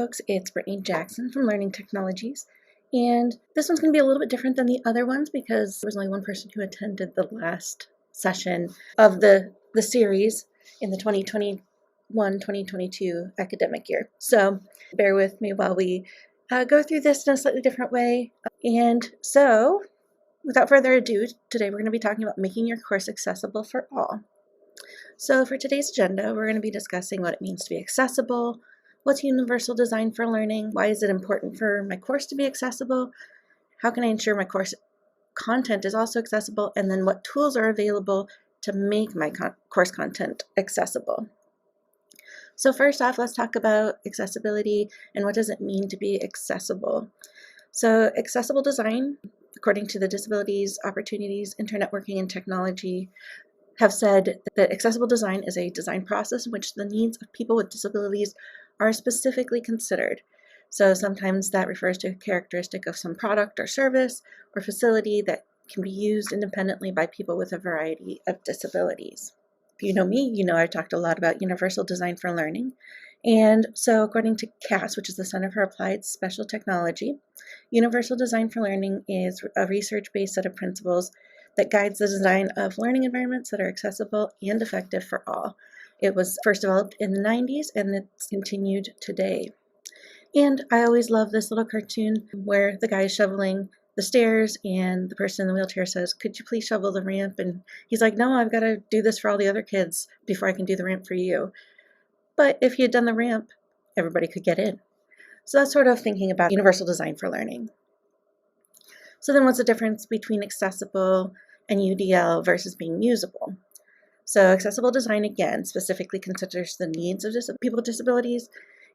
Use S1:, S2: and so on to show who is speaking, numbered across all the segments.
S1: folks, it's Brittany Jackson from Learning Technologies, and this one's going to be a little bit different than the other ones because there was only one person who attended the last session of the series in the 2021-2022 academic year. So bear with me while we go through this in a slightly different way. And so, without further ado, today we're going to be talking about making your course accessible for all. So for today's agenda, we're going to be discussing what it means to be accessible, what's universal design for learning, why is it important for my course to be accessible, how can I ensure my course content is also accessible, and then what tools are available to make my course content accessible. So first off, let's talk about accessibility and what does it mean to be accessible. So accessible design, according to the Disabilities, Opportunities, Internetworking, and Technology, have said that accessible design is a design process in which the needs of people with disabilities are specifically considered. So sometimes that refers to a characteristic of some product or service or facility that can be used independently by people with a variety of disabilities. If you know me, you know I've talked a lot about universal design for learning. And so according to CAS, which is the Center for Applied Special Technology, universal design for learning is a research-based set of principles that guides the design of learning environments that are accessible and effective for all. It was first developed in the 90s and it's continued today. And I always love this little cartoon where the guy is shoveling the stairs and the person in the wheelchair says, "Could you please shovel the ramp?" And he's like, "No, I've got to do this for all the other kids before I can do the ramp for you." But if he had done the ramp, everybody could get in. So that's sort of thinking about universal design for learning. So then what's the difference between accessible and UDL versus being usable? So accessible design, again, specifically considers the needs of people with disabilities,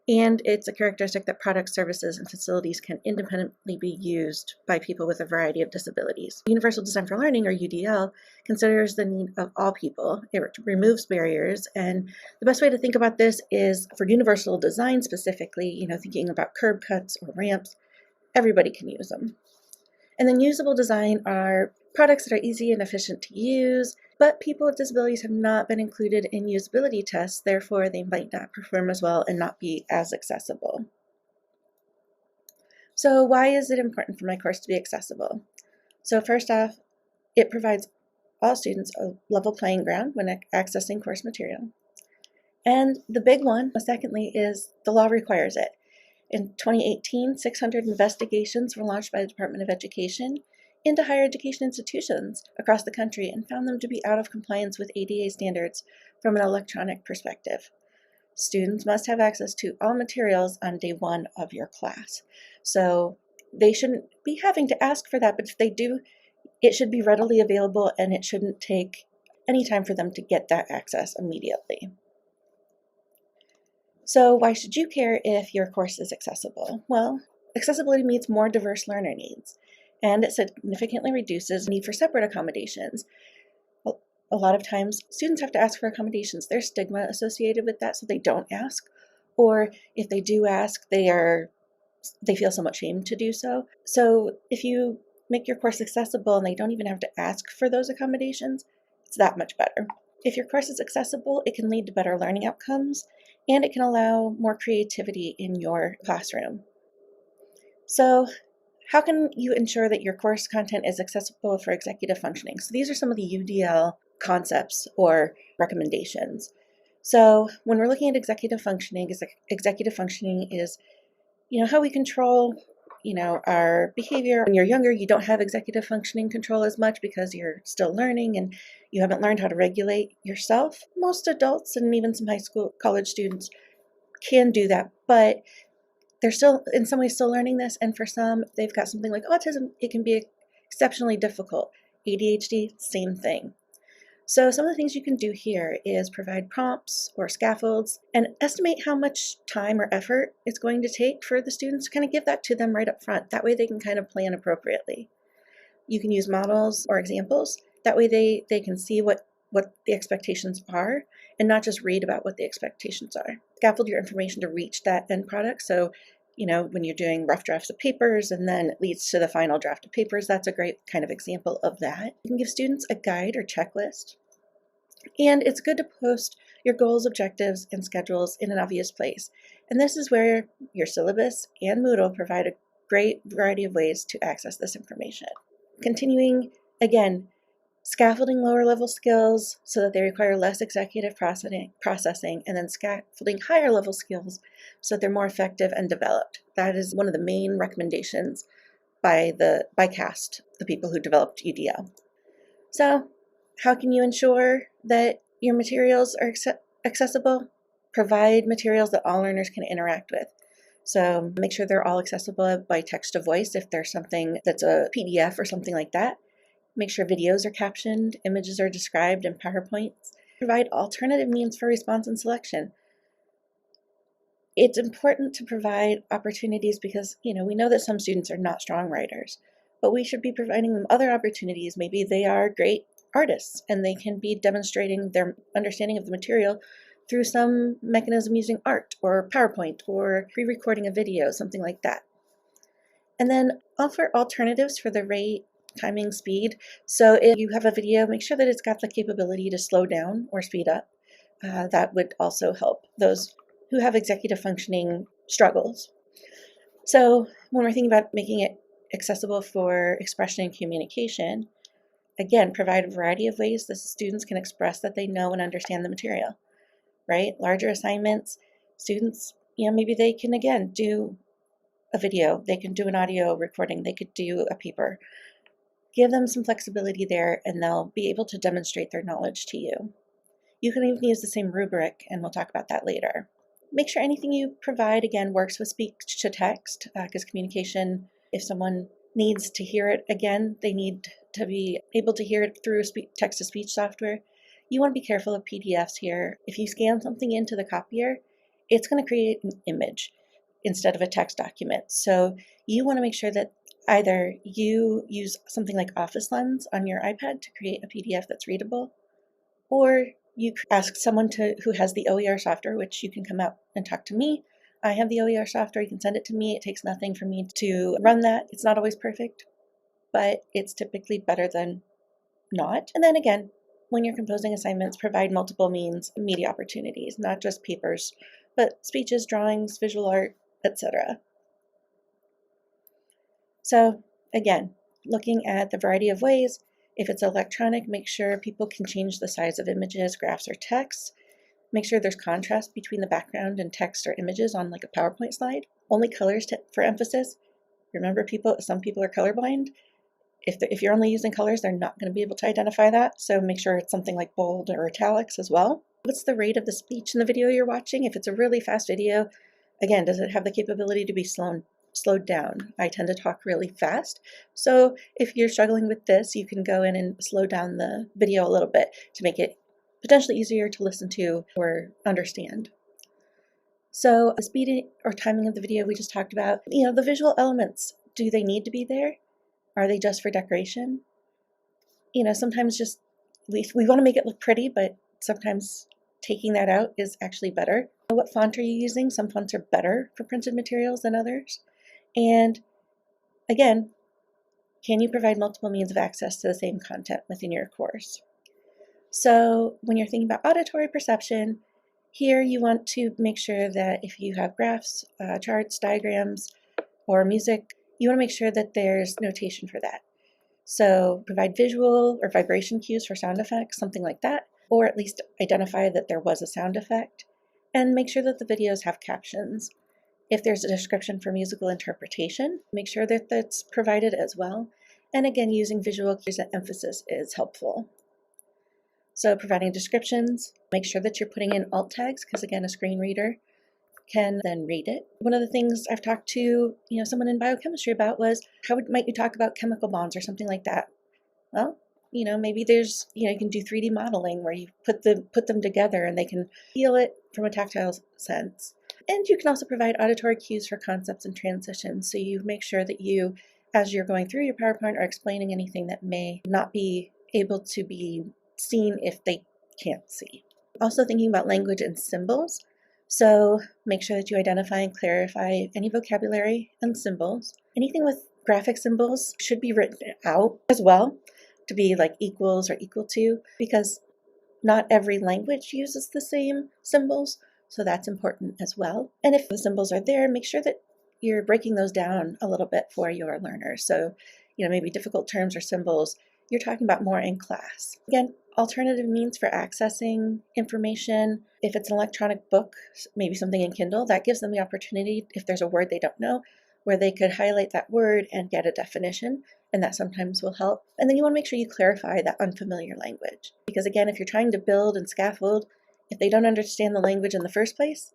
S1: and it's a characteristic that products, services, and facilities can independently be used by people with a variety of disabilities. Universal design for learning, or UDL, considers the need of all people. It removes barriers, and the best way to think about this is for universal design specifically, thinking about curb cuts or ramps, everybody can use them. And then usable design are products that are easy and efficient to use, but people with disabilities have not been included in usability tests, therefore they might not perform as well and not be as accessible. So why is it important for my course to be accessible? So first off, it provides all students a level playing ground when accessing course material. And the big one, secondly, is the law requires it. In 2018, 600 investigations were launched by the Department of Education into higher education institutions across the country and found them to be out of compliance with ADA standards from an electronic perspective. Students must have access to all materials on day one of your class. So they shouldn't be having to ask for that, but if they do, it should be readily available and it shouldn't take any time for them to get that access immediately. So why should you care if your course is accessible? Well, accessibility meets more diverse learner needs, and it significantly reduces the need for separate accommodations. A lot of times, students have to ask for accommodations. There's stigma associated with that, so they don't ask. Or if they do ask, they feel somewhat shamed to do so. So if you make your course accessible and they don't even have to ask for those accommodations, it's that much better. If your course is accessible, it can lead to better learning outcomes, and it can allow more creativity in your classroom. So how can you ensure that your course content is accessible for executive functioning? So these are some of the UDL concepts or recommendations. So when we're looking at executive functioning is, how we control, our behavior. When you're younger, you don't have executive functioning control as much because you're still learning and you haven't learned how to regulate yourself. Most adults and even some high school, college students can do that, but they're still, in some ways, still learning this. And for some, they've got something like autism. It can be exceptionally difficult. ADHD, same thing. So some of the things you can do here is provide prompts or scaffolds and estimate how much time or effort it's going to take for the students to kind of give that to them right up front. That way they can kind of plan appropriately. You can use models or examples. That way they can see what the expectations are and not just read about what the expectations are. Scaffold your information to reach that end product. So, when you're doing rough drafts of papers and then it leads to the final draft of papers, that's a great kind of example of that. You can give students a guide or checklist. And it's good to post your goals, objectives, and schedules in an obvious place. And this is where your syllabus and Moodle provide a great variety of ways to access this information. Continuing, again, scaffolding lower level skills so that they require less executive processing, and then scaffolding higher level skills so that they're more effective and developed. That is one of the main recommendations by CAST, the people who developed UDL. So how can you ensure that your materials are accessible? Provide materials that all learners can interact with. So make sure they're all accessible by text to voice if there's something that's a PDF or something like that. Make sure videos are captioned, images are described in PowerPoints. Provide alternative means for response and selection. It's important to provide opportunities because, we know that some students are not strong writers, but we should be providing them other opportunities. Maybe they are great artists and they can be demonstrating their understanding of the material through some mechanism using art or PowerPoint or pre-recording a video, something like that. And then offer alternatives for the rate, timing, speed. So if you have a video, make sure that it's got the capability to slow down or speed up. That would also help those who have executive functioning struggles. So when we're thinking about making it accessible for expression and communication, again, provide a variety of ways that students can express that they know and understand the material, right? Larger assignments, students, maybe they can, again, do a video, they can do an audio recording, they could do a paper. Give them some flexibility there and they'll be able to demonstrate their knowledge to you. You can even use the same rubric, and we'll talk about that later. Make sure anything you provide, again, works with speech to text, because communication, if someone needs to hear it again, they need to be able to hear it through text-to-speech software. You want to be careful of PDFs here. If you scan something into the copier, it's going to create an image instead of a text document. So you want to make sure that either you use something like Office Lens on your iPad to create a PDF that's readable, or you ask someone who has the OER software, which you can come out and talk to me. I have the OER software. You can send it to me. It takes nothing for me to run that. It's not always perfect, but it's typically better than not. And then again, when you're composing assignments, provide multiple media opportunities, not just papers, but speeches, drawings, visual art, etc. So again, looking at the variety of ways. If it's electronic, make sure people can change the size of images, graphs, or text. Make sure there's contrast between the background and text or images on like a PowerPoint slide. Only colors for emphasis. Remember, some people are colorblind. If you're only using colors, they're not going to be able to identify that. So make sure it's something like bold or italics as well. What's the rate of the speech in the video you're watching? If it's a really fast video, again, does it have the capability to be slowed down? I tend to talk really fast. So if you're struggling with this, you can go in and slow down the video a little bit to make it potentially easier to listen to or understand. So the speed or timing of the video we just talked about, the visual elements, do they need to be there? Are they just for decoration? Sometimes just we want to make it look pretty, but sometimes taking that out is actually better. What font are you using? Some fonts are better for printed materials than others. And again, can you provide multiple means of access to the same content within your course? So when you're thinking about auditory perception, here you want to make sure that if you have graphs, charts, diagrams, or music, you want to make sure that there's notation for that. So provide visual or vibration cues for sound effects, something like that, or at least identify that there was a sound effect, and make sure that the videos have captions. If there's a description for musical interpretation, make sure that that's provided as well. And again, using visual cues and emphasis is helpful. So providing descriptions, make sure that you're putting in alt tags, because again, a screen reader can then read it. One of the things I've talked to someone in biochemistry about was might you talk about chemical bonds or something like that? Well, maybe there's you can do 3D modeling where you put them together and they can feel it from a tactile sense. And you can also provide auditory cues for concepts and transitions. So you make sure that you, as you're going through your PowerPoint, are explaining anything that may not be able to be seen if they can't see. Also thinking about language and symbols. So make sure that you identify and clarify any vocabulary and symbols. Anything with graphic symbols should be written out as well to be like equals or equal to, because Not every language uses the same symbols, so that's important as well. And if the symbols are there, make sure that you're breaking those down a little bit for your learners. So, maybe difficult terms or symbols you're talking about more in class. Again, alternative means for accessing information. If it's an electronic book, maybe something in Kindle, that gives them the opportunity, if there's a word they don't know, where they could highlight that word and get a definition, and that sometimes will help. And then you want to make sure you clarify that unfamiliar language. Because again, if you're trying to build and scaffold, if they don't understand the language in the first place,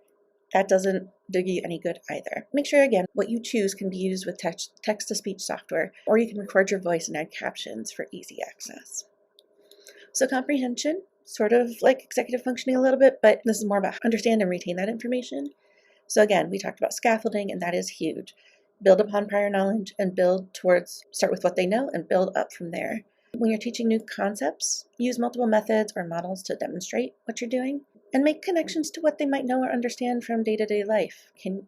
S1: that doesn't do you any good either. Make sure, again, what you choose can be used with text-to-speech software, or you can record your voice and add captions for easy access. So comprehension, sort of like executive functioning a little bit, but this is more about understand and retain that information. So again, we talked about scaffolding, and that is huge. Build upon prior knowledge and start with what they know and build up from there. When you're teaching new concepts, use multiple methods or models to demonstrate what you're doing and make connections to what they might know or understand from day-to-day life.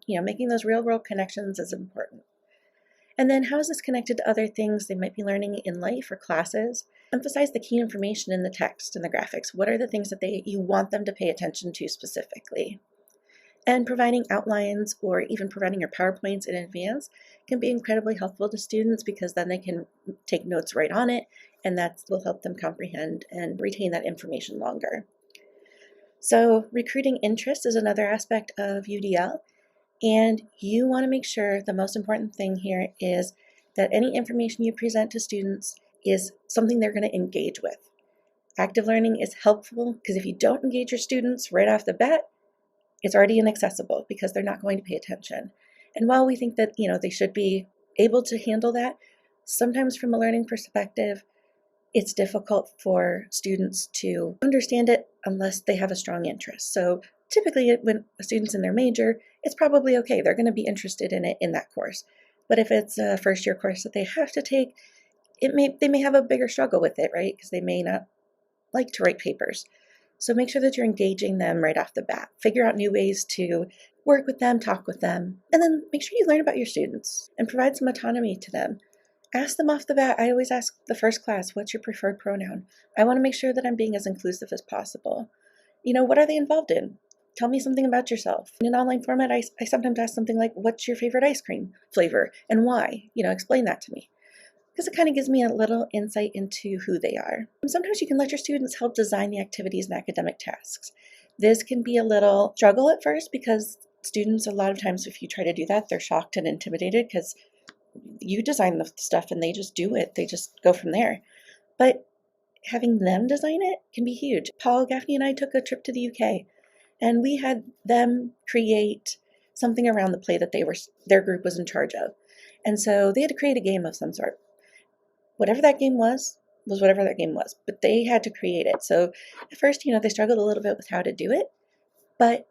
S1: Making those real-world connections is important. And then how is this connected to other things they might be learning in life or classes? Emphasize the key information in the text and the graphics. What are the things that you want them to pay attention to specifically? And providing outlines or even providing your PowerPoints in advance can be incredibly helpful to students, because then they can take notes right on it, and that will help them comprehend and retain that information longer. So recruiting interest is another aspect of UDL, and you want to make sure the most important thing here is that any information you present to students is something they're going to engage with. Active learning is helpful because if you don't engage your students right off the bat, it's already inaccessible because they're not going to pay attention. And while we think that, they should be able to handle that, sometimes from a learning perspective, it's difficult for students to understand it unless they have a strong interest. So typically when a student's in their major, it's probably okay. They're going to be interested in it in that course. But if it's a first year course that they have to take, they may have a bigger struggle with it, right? Because they may not like to write papers. So make sure that you're engaging them right off the bat. Figure out new ways to work with them, talk with them, and then make sure you learn about your students and provide some autonomy to them. Ask them off the bat. I always ask the first class, what's your preferred pronoun? I want to make sure that I'm being as inclusive as possible. What are they involved in? Tell me something about yourself. In an online format, I sometimes ask something like, what's your favorite ice cream flavor and why? Explain that to me, because it kind of gives me a little insight into who they are. And sometimes you can let your students help design the activities and academic tasks. This can be a little struggle at first because students, a lot of times, if you try to do that, they're shocked and intimidated because you design the stuff and they just do it. They just go from there. But having them design it can be huge. Paul, Gaffney, and I took a trip to the UK, and we had them create something around the play that their group was in charge of. And so they had to create a game of some sort. Whatever that game was whatever that game was, but they had to create it. So at first, they struggled a little bit with how to do it, but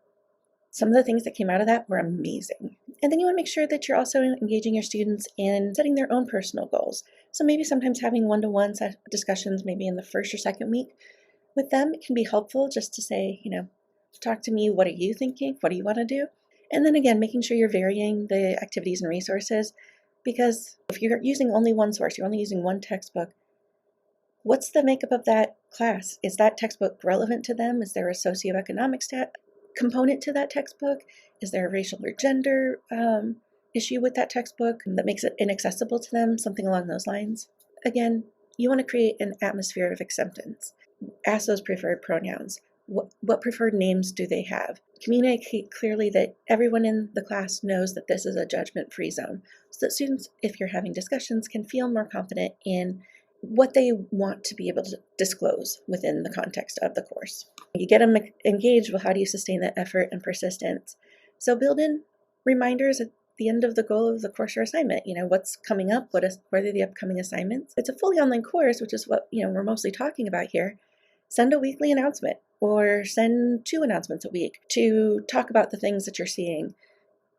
S1: some of the things that came out of that were amazing. And then you want to make sure that you're also engaging your students in setting their own personal goals. So maybe sometimes having one-to-one discussions, maybe in the first or second week with them, it can be helpful just to say, talk to me, what are you thinking? What do you want to do? And then again, making sure you're varying the activities and resources, because if you're using only one source, you're only using one textbook, what's the makeup of that class? Is that textbook relevant to them? Is there a socioeconomic component to that textbook? Is there a racial or gender issue with that textbook that makes it inaccessible to them? Something along those lines. Again, you want to create an atmosphere of acceptance. Ask those preferred pronouns. What preferred names do they have? Communicate clearly that everyone in the class knows that this is a judgment-free zone, so that students, if you're having discussions, can feel more confident in what they want to be able to disclose within the context of the course. You get them engaged. Well, how do you sustain that effort and persistence? So build in reminders at the end of the goal of the course or assignment. What's coming up, what are the upcoming assignments. It's a fully online course, which is what we're mostly talking about here. Send a weekly announcement or send 2 announcements a week to talk about the things that you're seeing,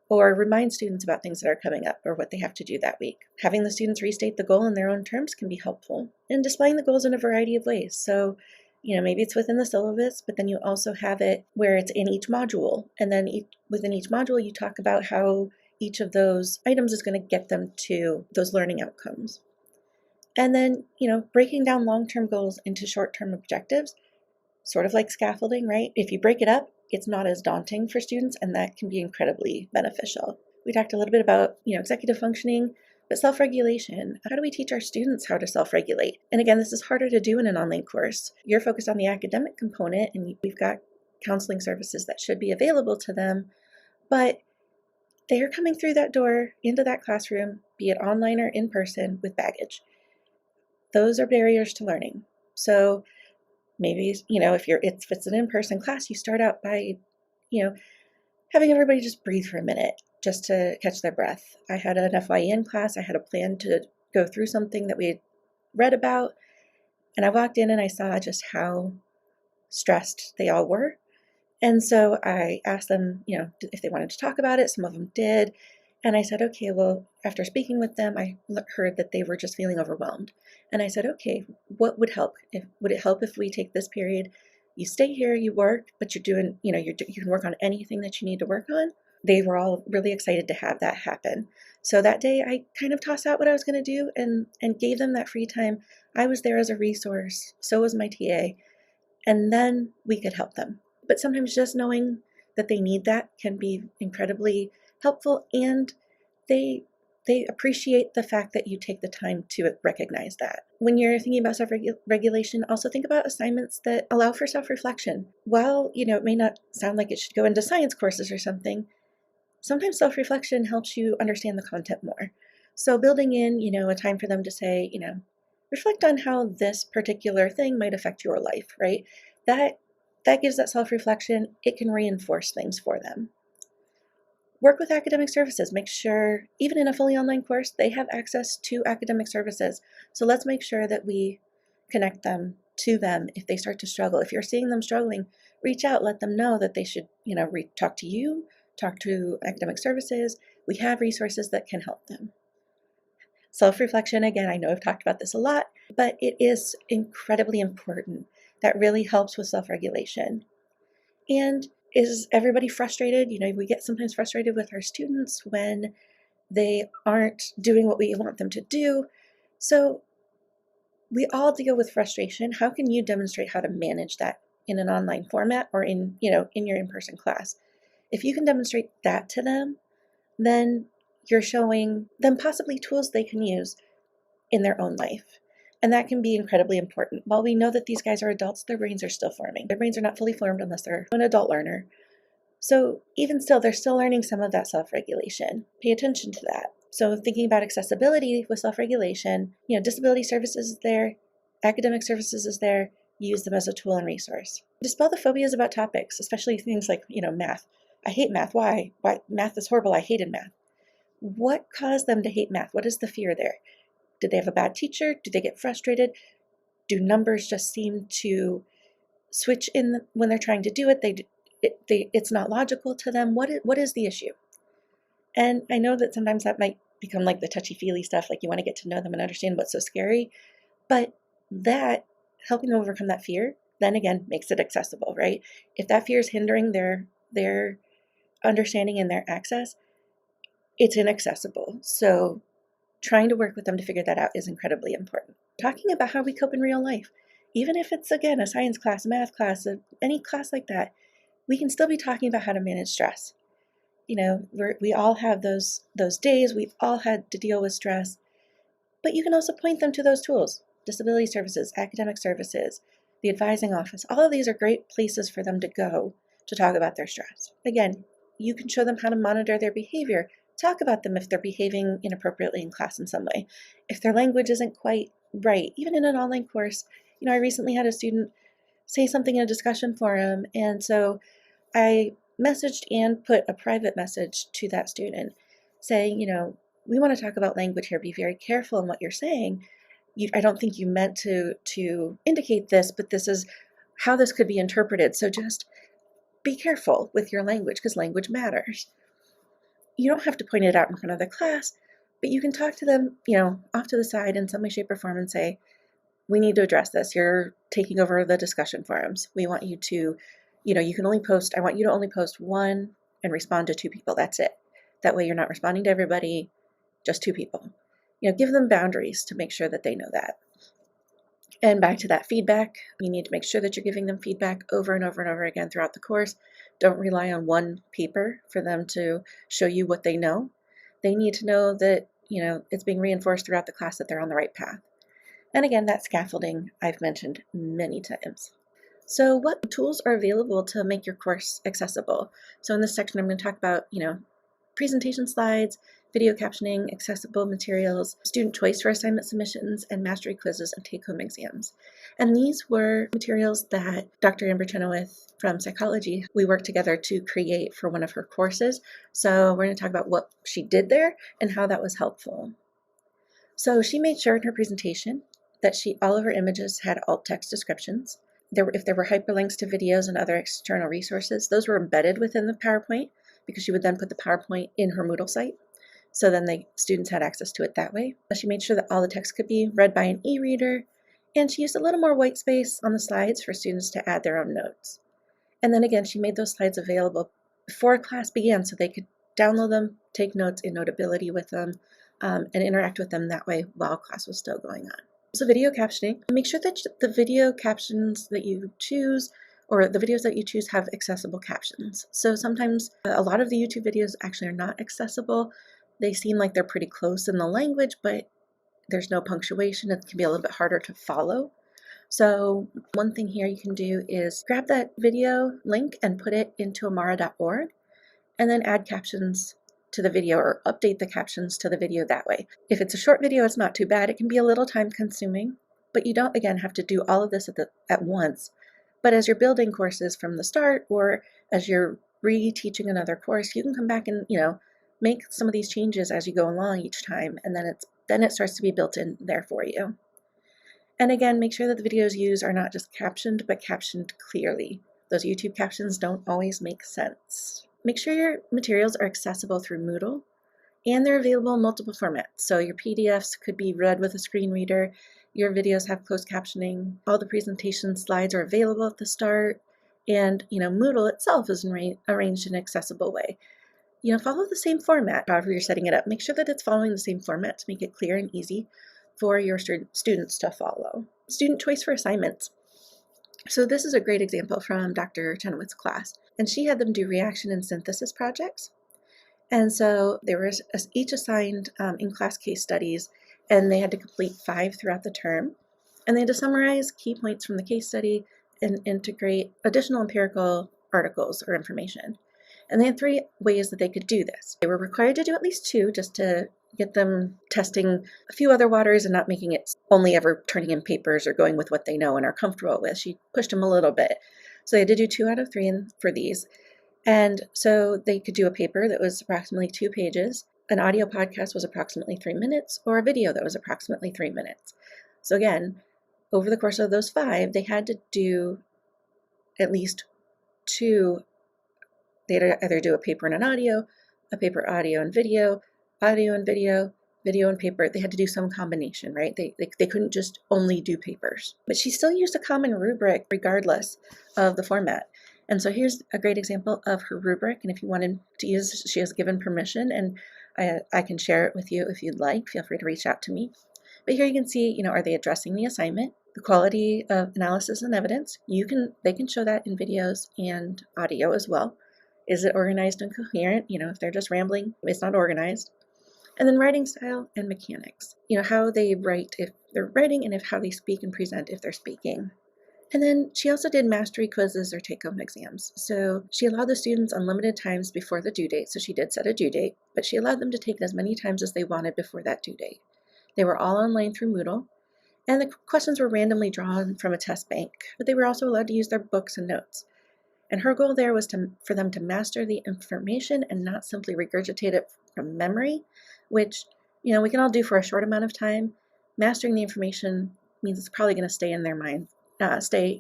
S1: or remind students about things that are coming up or what they have to do that week. Having the students restate the goal in their own terms can be helpful, and displaying the goals in a variety of ways. So, maybe it's within the syllabus, but then you also have it where it's in each module, and then within each module you talk about how each of those items is going to get them to those learning outcomes. And then, breaking down long-term goals into short-term objectives sort of like scaffolding, right? If you break it up, it's not as daunting for students, and that can be incredibly beneficial. We talked a little bit about, executive functioning, but self-regulation. How do we teach our students how to self-regulate? And again, this is harder to do in an online course. You're focused on the academic component, and we've got counseling services that should be available to them, but they are coming through that door into that classroom, be it online or in person, with baggage. Those are barriers to learning. So maybe, if it's an in-person class, you start out by, having everybody just breathe for a minute, just to catch their breath. I had an FYN class. I had a plan to go through something that we had read about, and I walked in and I saw just how stressed they all were. And so I asked them, if they wanted to talk about it. Some of them did. And I said, okay, well, after speaking with them, I heard that they were just feeling overwhelmed. And I said, okay, what would help? Would it help if we take this period? You stay here, you work, but you're doing, you can work on anything that you need to work on. They were all really excited to have that happen. So that day I kind of tossed out what I was going to do and gave them that free time. I was there as a resource. So was my TA. And then we could help them. But sometimes just knowing that they need that can be incredibly helpful, and they appreciate the fact that you take the time to recognize that. When you're thinking about self-regulation, also think about assignments that allow for self-reflection. While, it may not sound like it should go into science courses or something, sometimes self-reflection helps you understand the content more. So building in, a time for them to say, reflect on how this particular thing might affect your life, right? That gives that self-reflection. It can reinforce things for them. Work with academic services. Make sure, even in a fully online course, they have access to academic services. So let's make sure that we connect them to them if they start to struggle. If you're seeing them struggling, reach out, let them know that they should, talk to you, talk to academic services. We have resources that can help them. Self-reflection, again, I know I've talked about this a lot, but it is incredibly important. That really helps with self-regulation. And is everybody frustrated? We get sometimes frustrated with our students when they aren't doing what we want them to do. So we all deal with frustration. How can you demonstrate how to manage that in an online format or in your in-person class? If you can demonstrate that to them, then you're showing them possibly tools they can use in their own life. And that can be incredibly important. While we know that these guys are adults, their brains are still forming. Their brains are not fully formed unless they're an adult learner. So even still, they're still learning some of that self-regulation. Pay attention to that. So thinking about accessibility with self-regulation, disability services is there, academic services is there, use them as a tool and resource. Dispel the phobias about topics, especially things like, math. I hate math. Why? Math is horrible. I hated math. What caused them to hate math? What is the fear there? Did they have a bad teacher? Do they get frustrated? Do numbers just seem to switch in when they're trying to do it? It's not logical to them. What is the issue? And I know that sometimes that might become like the touchy-feely stuff, like you want to get to know them and understand what's so scary. But that, helping them overcome that fear, then again, makes it accessible, right? If that fear is hindering their understanding and their access, it's inaccessible. So trying to work with them to figure that out is incredibly important. Talking about how we cope in real life, even if it's, again, a science class, a math class, any class like that, we can still be talking about how to manage stress. We all have those days. We've all had to deal with stress. But you can also point them to those tools: disability services, academic services, the advising office. All of these are great places for them to go to talk about their stress. Again, you can show them how to monitor their behavior. Talk about them if they're behaving inappropriately in class in some way. If their language isn't quite right, even in an online course. I recently had a student say something in a discussion forum, and so I messaged and put a private message to that student saying, we want to talk about language here. Be very careful in what you're saying. I don't think you meant to indicate this, but this is how this could be interpreted. So just be careful with your language, because language matters. You don't have to point it out in front of the class, but you can talk to them, off to the side in some way, shape, or form and say, we need to address this. You're taking over the discussion forums. We want you to, I want you to only post one and respond to two people. That's it. That way you're not responding to everybody, just two people. Give them boundaries to make sure that they know that. And back to that feedback, you need to make sure that you're giving them feedback over and over and over again throughout the course. Don't rely on one paper for them to show you what they know. They need to know that, it's being reinforced throughout the class that they're on the right path. And again, that scaffolding I've mentioned many times. So what tools are available to make your course accessible? So in this section, I'm going to talk about, presentation slides, video captioning, accessible materials, student choice for assignment submissions, and mastery quizzes and take-home exams. And these were materials that Dr. Amber Chenoweth from psychology, we worked together to create for one of her courses. So we're going to talk about what she did there and how that was helpful. So she made sure in her presentation that all of her images had alt text descriptions. If there were hyperlinks to videos and other external resources, those were embedded within the PowerPoint, because she would then put the PowerPoint in her Moodle site. So then the students had access to it that way. She made sure that all the text could be read by an e-reader, and she used a little more white space on the slides for students to add their own notes. And then again, she made those slides available before class began so they could download them, take notes in Notability with them, and interact with them that way while class was still going on. So video captioning, make sure that the video captions that you choose or the videos that you choose have accessible captions. So sometimes a lot of the YouTube videos actually are not accessible. They seem like they're pretty close in the language, but there's no punctuation. It can be a little bit harder to follow. So one thing here you can do is grab that video link and put it into amara.org and then add captions to the video or update the captions to the video that way. If it's a short video, it's not too bad. It can be a little time consuming, but you don't, again, have to do all of this at once. But as you're building courses from the start, or as you're reteaching another course, you can come back and, make some of these changes as you go along each time, and then it starts to be built in there for you. And again, make sure that the videos used are not just captioned, but captioned clearly. Those YouTube captions don't always make sense. Make sure your materials are accessible through Moodle, and they're available in multiple formats. So your PDFs could be read with a screen reader, your videos have closed captioning, all the presentation slides are available at the start, and Moodle itself is arranged in an accessible way. Follow the same format, however you're setting it up. Make sure that it's following the same format to make it clear and easy for your students to follow. Student choice for assignments. So this is a great example from Dr. Chenoweth's class, and she had them do reaction and synthesis projects. And so they were each assigned in-class case studies, and they had to complete 5 throughout the term. And they had to summarize key points from the case study and integrate additional empirical articles or information. And they had 3 ways that they could do this. They were required to do at least 2 just to get them testing a few other waters and not making it only ever turning in papers or going with what they know and are comfortable with. She pushed them a little bit. So they had to do 2 out of 3 for these. And so they could do a paper that was approximately 2 pages, an audio podcast was approximately 3 minutes, or a video that was approximately 3 minutes. So again, over the course of those 5, they had to do at least 2. They had to either do a paper and an audio, a paper, audio and video video and paper. They had to do some combination, right? They couldn't just only do papers. But she still used a common rubric regardless of the format. And so here's a great example of her rubric. And if you wanted to use, she has given permission, and I can share it with you if you'd like. Feel free to reach out to me. But here you can see, are they addressing the assignment, the quality of analysis and evidence? They can show that in videos and audio as well. Is it organized and coherent? If they're just rambling, it's not organized. And then writing style and mechanics. How they write if they're writing, and how they speak and present if they're speaking. And then she also did mastery quizzes or take-home exams. So she allowed the students unlimited times before the due date. So she did set a due date, but she allowed them to take it as many times as they wanted before that due date. They were all online through Moodle, and the questions were randomly drawn from a test bank, but they were also allowed to use their books and notes. And her goal there was for them to master the information and not simply regurgitate it from memory, which, we can all do for a short amount of time. Mastering the information means it's probably going to stay in their mind, stay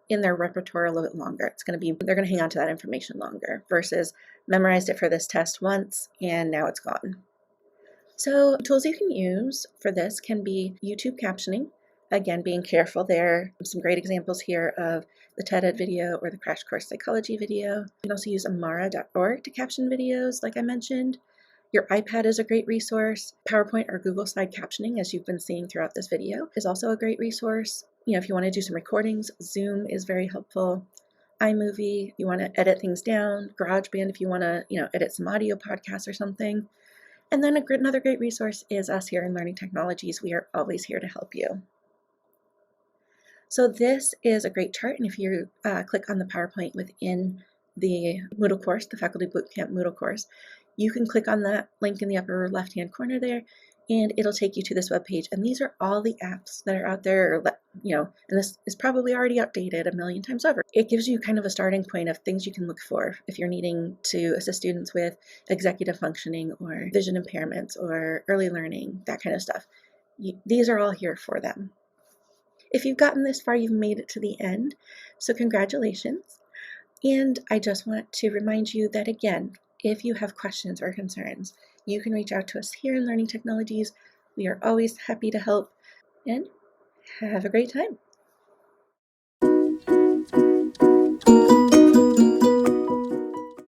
S1: in their repertoire a little bit longer. They're going to hang on to that information longer versus memorized it for this test once and now it's gone. So tools you can use for this can be YouTube captioning. Again, being careful there. Some great examples here of the TED Ed video or the Crash Course Psychology video. You can also use amara.org to caption videos, like I mentioned. Your iPad is a great resource. PowerPoint or Google slide captioning, as you've been seeing throughout this video, is also a great resource. If you want to do some recordings, Zoom is very helpful. iMovie, if you want to edit things down. GarageBand, if you want to, edit some audio podcasts or something. And then another great resource is us here in Learning Technologies. We are always here to help you. So this is a great chart, and if you click on the PowerPoint within the Moodle course, the Faculty Bootcamp Moodle course, you can click on that link in the upper left-hand corner there, and it'll take you to this web page. And these are all the apps that are out there, and this is probably already updated a million times over. It gives you kind of a starting point of things you can look for if you're needing to assist students with executive functioning or vision impairments or early learning, that kind of stuff. These are all here for them. If you've gotten this far, you've made it to the end, so congratulations. And I just want to remind you that, again, if you have questions or concerns, you can reach out to us here in Learning Technologies. We are always happy to help, and have a great time.